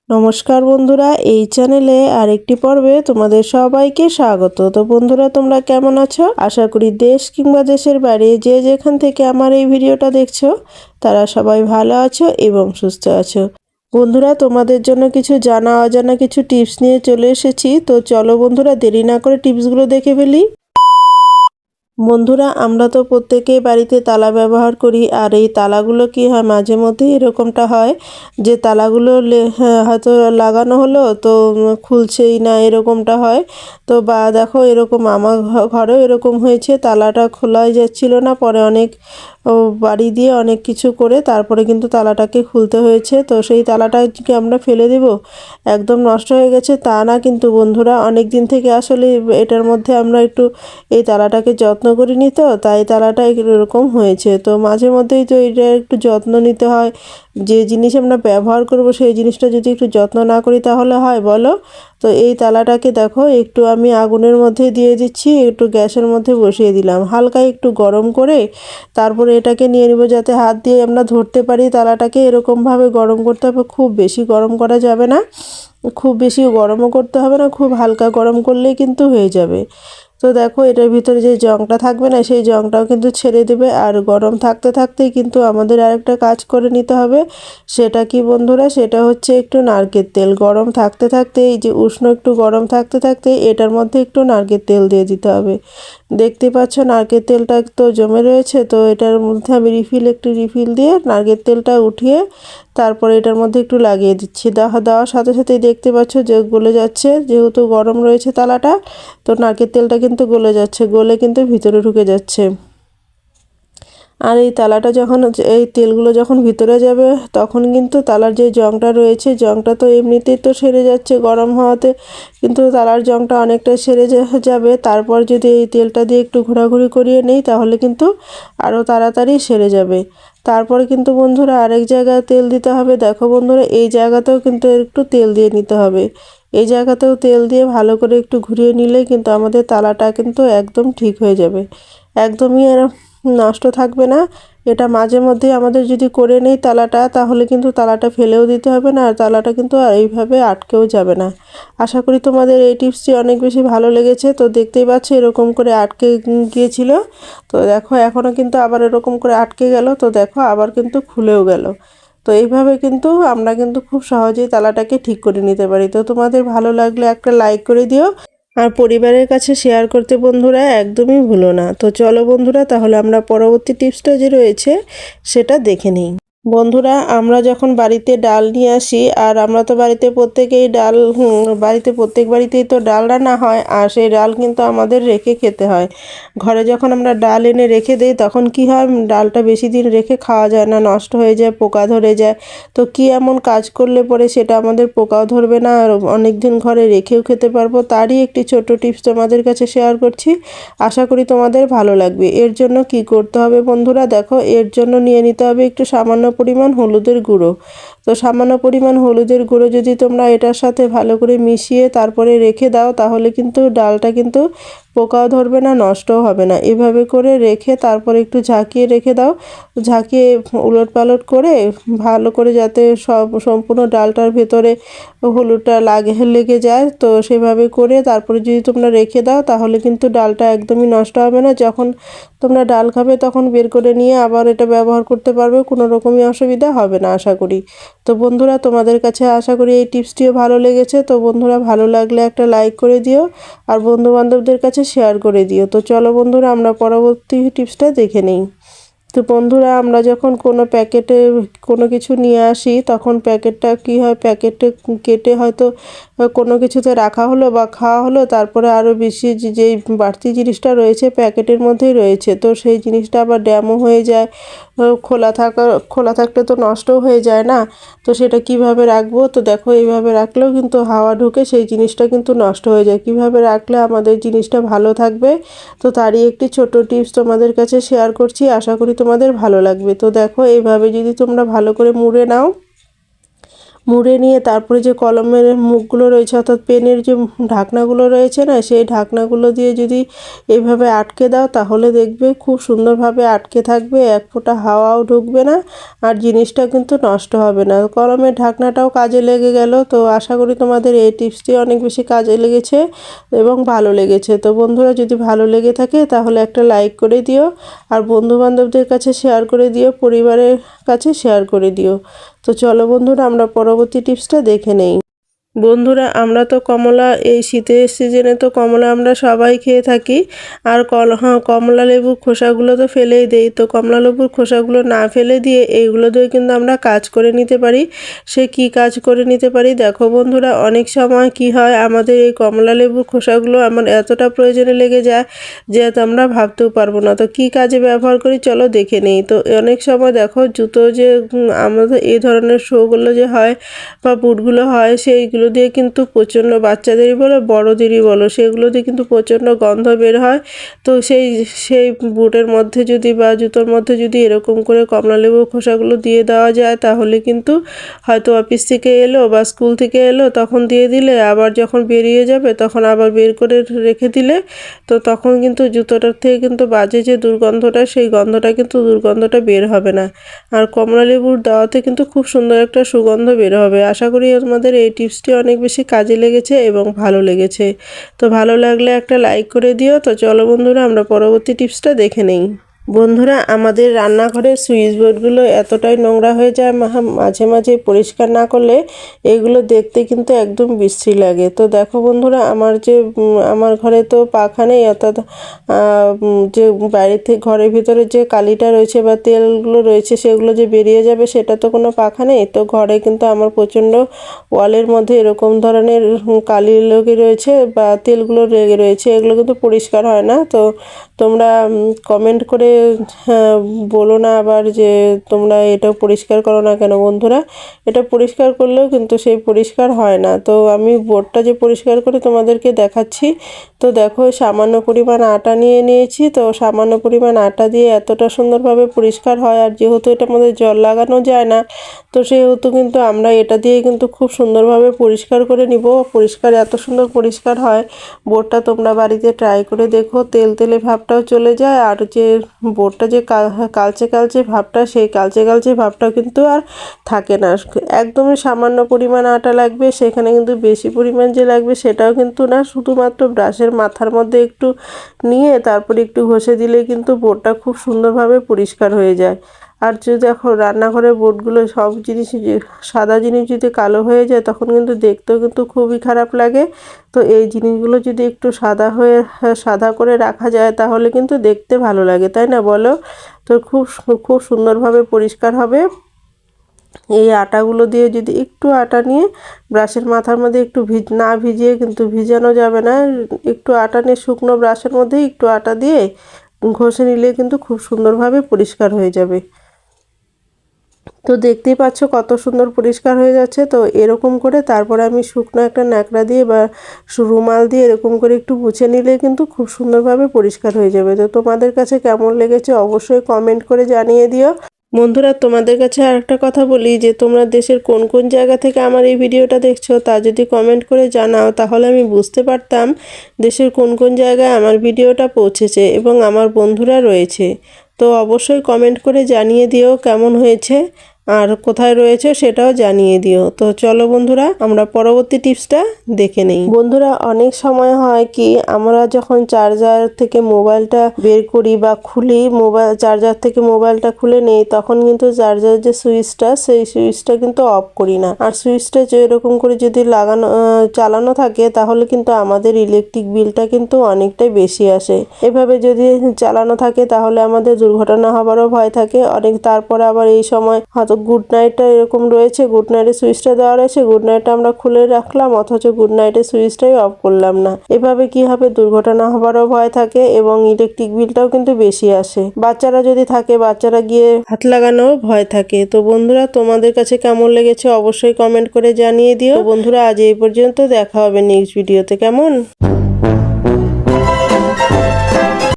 নমস্কার বন্ধুরা, এই চ্যানেলে আরেকটি পর্বে তোমাদের সবাইকে স্বাগত। তো বন্ধুরা, তোমরা কেমন আছো? আশা করি দেশ কিংবা দেশের বাইরে যে যেখান থেকে আমার এই ভিডিওটা দেখছো তারা সবাই ভালো আছো এবং সুস্থ আছো। বন্ধুরা, তোমাদের জন্য কিছু জানা অজানা কিছু টিপস নিয়ে চলে এসেছি। তো চলো বন্ধুরা, দেরি না করে টিপসগুলো দেখে ফেলি। বন্ধুরা, আমরা তো প্রত্যেকেই বাড়িতে তালা ব্যবহার করি। আর এই তালাগুলো কি হয়, মাঝে মধ্যে এরকমটা হয় যে তালাগুলো হয়তো লাগানো হলো তো খুলছেই না, এরকমটা হয়। তো বা দেখো, এরকম আমার ঘরেও এরকম হয়েছে, তালাটা খোলাই যাচ্ছিল না। পরে অনেক বাড়ি দিয়ে অনেক কিছু করে তারপরে কিন্তু তালাটাকে খুলতে হয়েছে। তো সেই তালাটা কি আমরা ফেলে দেব? একদম নষ্ট হয়ে গেছে তা না, কিন্তু বন্ধুরা অনেক দিন থেকে আসলে এটার মধ্যে আমরা একটু এই তালাটাকে যত্ন করিনি, তো তাই তালাটা এরকম হয়েছে। তো মাঝে মধ্যেই তো এটা একটু যত্ন নিতে হয়। যে জিনিস আমরা ব্যবহার করব সেই জিনিসটা যদি একটু যত্ন না করি তাহলে হয় বলো? তো এই তালাটাকে দেখো, একটু আমি আগুনের মধ্যে দিয়ে দিচ্ছি, একটু গ্যাসের মধ্যে বসিয়ে দিলাম, হালকা একটু গরম করে তারপরে এটাকে নিয়ে নেব, যাতে হাত দিয়ে আমরা ধরতে পারি। তালাটাকে এরকমভাবে গরম করতে হবে, খুব বেশি গরম করা যাবে না, খুব বেশি গরমও করতে হবে না, খুব হালকা গরম করলেই কিন্তু হয়ে যাবে। তো দেখো, এটার ভিতরে যে জংটা থাকবে না সেই জংটাও কিন্তু ছেড়ে দেবে। আর গরম থাকতে থাকতেই কিন্তু আমাদের আরেকটা কাজ করে নিতে হবে। সেটা কি বন্ধুরা? সেটা হচ্ছে একটু নারকেল তেল। গরম থাকতে থাকতে, এই যে উষ্ণ একটু গরম থাকতে থাকতে এটার মধ্যে একটু নারকেল তেল দিয়ে দিতে হবে। দেখতে পাচ্ছ নারকেল তেলটা তো জমে রয়েছে। তো এটার মধ্যে আমি একটু রিফিল দিয়ে নারকেল তেলটা উঠিয়ে তারপরে এটার মধ্যে একটু লাগিয়ে দিচ্ছি। দেওয়ার সাথে সাথেই দেখতে পাচ্ছ যে গলে যাচ্ছে, যেহেতু গরম রয়েছে তালাটা। তো নারকেল তেলটা কিন্তু গলে যাচ্ছে, গলে কিন্তু ভিতরে ঢুকে যাচ্ছে। আর এই তালাটা যখন, এই তেলগুলো যখন ভিতরে যাবে তখন কিন্তু তালার যে জংটা রয়েছে, জংটা তো এমনিতেই তো সেরে যাচ্ছে গরম হওয়াতে, কিন্তু তালার জংটা অনেকটা সেরে যাবে। তারপর যদি এই তেলটা দিয়ে একটু ঘোরাঘুরি করিয়ে নেই তাহলে কিন্তু আরও তাড়াতাড়ি সেরে যাবে। তারপরে কিন্তু বন্ধুরা আরেক জায়গায় তেল দিতে হবে। দেখো বন্ধুরা, এই জায়গাতেও কিন্তু একটু তেল দিয়ে নিতে হবে। এই জায়গাতেও তেল দিয়ে ভালো করে একটু ঘুরিয়ে নিলে কিন্তু আমাদের তালাটা কিন্তু একদম ঠিক হয়ে যাবে, একদমই নষ্ট থাকবে না। এটা মাঝে মধ্যে আমাদের যদি করে নেই তালাটা, তাহলে কিন্তু তালাটা ফেলেও দিতে হবে না, আর তালাটা কিন্তু আর এইভাবে আটকেও যাবে না। আশা করি তোমাদের এই টিপসটি অনেক বেশি ভালো লেগেছে। তো দেখতেই পাচ্ছ এরকম করে আটকে গিয়েছিল। তো দেখো এখনও কিন্তু আবার এরকম করে আটকে গেল। তো দেখো আবার কিন্তু খুলেও গেল। তো এইভাবে কিন্তু আমরা কিন্তু খুব সহজেই তালাটাকে ঠিক করে নিতে পারি। তো তোমাদের ভালো লাগলে একটা লাইক করে দিও, আর পরিবারের কাছে শেয়ার করতে বন্ধুরা একদমই ভুলো না। তো চলো বন্ধুরা, তাহলে আমরা পরবর্তী টিপসটা যে রয়েছে সেটা দেখে নিই। বন্ধুরা, আমরা যখন বাড়িতে ডাল নিয়ে আসি, আর আমরা তো বাড়িতে প্রত্যেকেই ডাল, বাড়িতে প্রত্যেক বাড়িতেই তো ডাল রান্না হয়, আর সেই ডাল কিন্তু আমাদের রেখে খেতে হয়। ঘরে যখন আমরা ডাল এনে রেখে দিই তখন কি হয়, ডালটা বেশি দিন রেখে খাওয়া যায় না, নষ্ট হয়ে যায়, পোকা ধরে যায়। তো কি এমন কাজ করলে পরে সেটা আমাদের পোকাও ধরবে না, আর অনেক দিন ঘরে রেখেও খেতে পারবো, তারই একটি ছোট্ট টিপস তোমাদের কাছে শেয়ার করছি। আশা করি তোমাদের ভালো লাগবে। এর জন্য কি করতে হবে বন্ধুরা? দেখো, এর জন্য নিয়ে নিতে হবে একটু সামান্য পরিমাণ হলুদের গুঁড়ো। তো সামান্য পরিমাণ হলুদের গুঁড়ো যদি তোমরা এটার সাথে ভালো করে মিশিয়ে তারপরে রেখে দাও, তাহলে কিন্তু ডালটা কিন্তু পোকাও ধরবে না, নষ্টও হবে না। এভাবে করে রেখে তারপরে একটু ঝাঁকিয়ে রেখে দাও। ঝাঁকিয়ে উলট পালট করে ভালো করে যাতে সম্পূর্ণ ডালটার ভেতরে হলুদটা লেগে যায়, তো সেভাবে করে তারপরে যদি তোমরা রেখে দাও তাহলে কিন্তু ডালটা একদমই নষ্ট হবে না। যখন তোমরা ডাল খাবে তখন বের করে নিয়ে আবার এটা ব্যবহার করতে পারবে, কোনো রকমই অসুবিধা হবে না আশা করি। তো বন্ধুরা, তোমাদের কাছে আশা করি এই টিপসটিও ভালো লেগেছে। তো বন্ধুরা, ভালো লাগলে একটা লাইক করে দিও, আর বন্ধু বান্ধবদের কাছে শেয়ার করে দিও। তো চলো বন্ধুরা, আমরা পরবর্তী টিপসটা দেখে নিই। তো বন্ধুরা, আমরা যখন কোনো প্যাকেটে কোনো কিছু নিয়ে আসি তখন প্যাকেটটা কি হয়, প্যাকেটে কেটে হয়তো কোনো কিছুতে রাখা হলো বা খাওয়া হলো, তারপরে আরও বেশি যেই বাড়তি জিনিসটা রয়েছে প্যাকেটের মধ্যেই রয়েছে, তো সেই জিনিসটা আবার ড্যামও হয়ে যায়। খোলা থাকলে তো নষ্টও হয়ে যায় না। তো সেটা কিভাবে রাখবো? তো দেখো, এইভাবে রাখলেও কিন্তু হাওয়া ঢুকে সেই জিনিসটা কিন্তু নষ্ট হয়ে যায়। কিভাবে রাখলে আমাদের জিনিসটা ভালো থাকবে, তো তারই একটি ছোট টিপস তোমাদের কাছে শেয়ার করছি, আশা করি তোমাদের ভালো লাগবে। তো দেখো, এইভাবে যদি তোমরা ভালো করে মুড়ে নাও, মুড়ে নিয়ে তারপরে যে কলমের মুখগুলো রয়েছে অর্থাৎ পেনের যে ঢাকনাগুলো রয়েছে না, সেই ঢাকনাগুলো দিয়ে যদি এইভাবে আটকে দাও তাহলে দেখবে খুব সুন্দরভাবে আটকে থাকবে, এক ফোঁটা হাওয়াও ঢুকবে না, আর জিনিসটা কিন্তু নষ্ট হবে না। কলমের ঢাকনাটাও কাজে লেগে গেল। তো আশা করি তোমাদের এই টিপসটি অনেক বেশি কাজে লেগেছে এবং ভালো লেগেছে। তো বন্ধুরা, যদি ভালো লেগে থাকে তাহলে একটা লাইক করে দিও, আর বন্ধুবান্ধবদের কাছে শেয়ার করে দিও, পরিবারের কাছে শেয়ার করে দিও। তো চলো বন্ধুরা, আমরা পরবর্তী টিপসটা দেখে নেই। বন্ধুরা, আমরা তো কমলা, এই শীতের সিজনে তো কমলা আমরা সবাই খেয়ে থাকি। আর কমলা লেবুর খোসাগুলো তো ফেলেই দেই। তো কমলা লেবুর খোসাগুলো না ফেলে দিয়ে এইগুলো দিয়ে কিন্তু আমরা কাজ করে নিতে পারি। সে কি কাজ করে নিতে পারি দেখো বন্ধুরা, অনেক সময় কি হয়, আমাদের এই কমলা লেবুর খোসাগুলো আমার এতটা প্রয়োজনে লেগে যায় যে আমরা ভাবতেও পারবো না। তো কি কাজে ব্যবহার করি চলো দেখে নেই। তো অনেক সময় দেখো জুতো যে আমাদের এই ধরনের শোগুলো যে হয় বা বুটগুলো হয়, সেইগুলো দিয়ে কিন্তু প্রচণ্ড, বাচ্চাদেরই বলো বড়দেরই বলো, সেগুলো দিয়ে কিন্তু প্রচণ্ড গন্ধ বের হয়। তো সেই বুটের মধ্যে যদি বা জুতোর মধ্যে যদি এরকম করে কমলালেবুর খোসাগুলো দিয়ে দেওয়া যায় তাহলে কিন্তু হয়তো অফিস থেকে এলো বা স্কুল থেকে এলো তখন দিয়ে দিলে, আবার যখন বেরিয়ে যাবে তখন আবার বের করে রেখে দিলে, তো তখন কিন্তু জুতোটার থেকে কিন্তু বাজে যে দুর্গন্ধটা, সেই দুর্গন্ধটা বের হবে না। আর কমলালেবুর দেওয়াতে কিন্তু খুব সুন্দর একটা সুগন্ধ বের হবে। আশা করি আমাদের এই টিপসটি অনেক বেশি কাজে লেগেছে এবং ভালো লেগেছে। তো ভালো লাগলে একটা লাইক করে দিও। তো চলো বন্ধুরা, আমরা পরবর্তী টিপসটা দেখে নেই। বন্ধুরা, আমাদের রান্নাঘরের সুইচ বোর্ডগুলো এতটাই নোংরা হয়ে যায়, মাঝে মাঝে পরিষ্কার না করলে এগুলো দেখতে কিন্তু একদম বিশ্রী লাগে। তো দেখো বন্ধুরা, আমার ঘরে তো পাখা নেই, অর্থাৎ যে বাড়িতে ঘরের ভিতরে যে কালিটা রয়েছে বা তেলগুলো রয়েছে সেগুলো যে বেরিয়ে যাবে, সেটা তো কোনো পাখা নেই। তো ঘরে কিন্তু আমার প্রচণ্ড ওয়ালের মধ্যে এরকম ধরনের কালি লেগে রয়েছে বা তেলগুলো লেগে রয়েছে, এগুলো কিন্তু পরিষ্কার হয় না। তো তোমরা কমেন্ট করে বলো না আবার যে তোমরা এটা পরিষ্কার করো না কেন। বন্ধুরা, এটা পরিষ্কার করলেও কিন্তু সেই পরিষ্কার হয় না। তো আমি বোর্ডটা যে পরিষ্কার করে তোমাদেরকে দেখাচ্ছি। তো দেখো, সামান্য পরিমাণ আটা নিয়ে নিয়েছি। তো সামান্য পরিমাণ আটা দিয়ে এতটা সুন্দরভাবে পরিষ্কার হয়, আর যেহেতু এটার মধ্যে জল লাগানো যায় না, তো সেহেতু কিন্তু আমরা এটা দিয়ে কিন্তু খুব সুন্দরভাবে পরিষ্কার করে নিব। এত সুন্দর পরিষ্কার হয় বোর্ডটা, তোমরা বাড়িতে ট্রাই করে দেখো। তেলে ভাবটাও চলে যায়, আর যে বোর্ডটা যে কালচে কালচে ভাবটা, সেই কালচে কালচে ভাবটাও কিন্তু আর থাকে না। একদমই সামান্য পরিমাণ আটা লাগবে, সেখানে কিন্তু বেশি পরিমাণ যে লাগবে সেটাও কিন্তু না। শুধুমাত্র ব্রাশের মাথার মধ্যে একটু নিয়ে তারপরে একটু ঘষে দিলে কিন্তু বোর্ডটা খুব সুন্দরভাবে পরিষ্কার হয়ে যায়। আর যদি দেখো, রান্নাঘরের বোর্ডগুলো সব জিনিস, সাদা জিনিস যদি কালো হয়ে যায় তখন কিন্তু দেখতেও কিন্তু খুবই খারাপ লাগে। তো এই জিনিসগুলো যদি একটু সাদা করে রাখা যায় তাহলে কিন্তু দেখতে ভালো লাগে, তাই না বলো? তো খুব সুন্দরভাবে পরিষ্কার হবে। এই আটাগুলো দিয়ে যদি একটু আটা নিয়ে ব্রাশের মাথার মধ্যে একটু না ভিজিয়ে, কিন্তু ভিজানো যাবে না, একটু আটা নিয়ে শুকনো ব্রাশের মধ্যে একটু আটা দিয়ে ঘষে নিলে কিন্তু খুব সুন্দরভাবে পরিষ্কার হয়ে যাবে। তো দেখতেই পাচ্ছ কত সুন্দর পরিষ্কার হয়ে যাচ্ছে। তো এরকম করে তারপরে আমি শুকনো একটা ন্যাকড়া দিয়ে বা রুমাল দিয়ে এরকম করে একটু মুছে নিলে কিন্তু খুব সুন্দরভাবে পরিষ্কার হয়ে যাবে। তো তোমাদের কাছে কেমন লেগেছে অবশ্যই কমেন্ট করে জানিয়ে দিও। বন্ধুরা, তোমাদের কাছে আরেকটা কথা বলি যে তোমরা দেশের কোন কোন জায়গা থেকে আমার এই ভিডিওটা দেখছো তা যদি কমেন্ট করে জানাও তাহলে আমি বুঝতে পারতাম দেশের কোন কোন জায়গায় আমার ভিডিওটা পৌঁছেছে এবং আমার বন্ধুরা রয়েছে। তো অবশ্যই কমেন্ট করে জানিয়ে দিও কেমন হয়েছে আর কোথায় রয়েছে সেটাও জানিয়ে দিও। তো চলো বন্ধুরা, আমরা পরবর্তী টিপসটা দেখে নেই। বন্ধুরা, অনেক সময় হয় কি, আমরা যখন চার্জার থেকে মোবাইলটা বের করি বা খুলি, চার্জার থেকে মোবাইলটা খুলে নেই, তখন কিন্তু চার্জারের যে সুইচটা, সেই সুইচটা কিন্তু অফ করি না। আর সুইচটা যে এরকম করে যদি চালানো থাকে তাহলে কিন্তু আমাদের ইলেকট্রিক বিলটা কিন্তু অনেকটাই বেশি আসে। এভাবে যদি চালানো থাকে তাহলে আমাদের দুর্ঘটনা হবারও ভয় থাকে অনেক। তারপরে আবার এই সময় হয়তো গুড নাইটটা এরকম রয়েছে, গুড নাইটের সুইচটা দেওয়া রয়েছে, গুড নাইটটা আমরা খুলে রাখলাম অথচ গুড নাইটের সুইচটাই অফ করলাম না। এভাবে কি হবে, দুর্ঘটনা হবারও ভয় থাকে এবং ইলেকট্রিক বিলটাও কিন্তু বেশি আসে। বাচ্চারা যদি থাকে, বাচ্চারা গিয়ে হাত লাগানোর ভয় থাকে। তো বন্ধুরা, তোমাদের কাছে কেমন লেগেছে অবশ্যই কমেন্ট করে জানিয়ে দিও। বন্ধুরা, আজ এই পর্যন্ত, দেখা হবে নেক্সট ভিডিওতে, কেমন?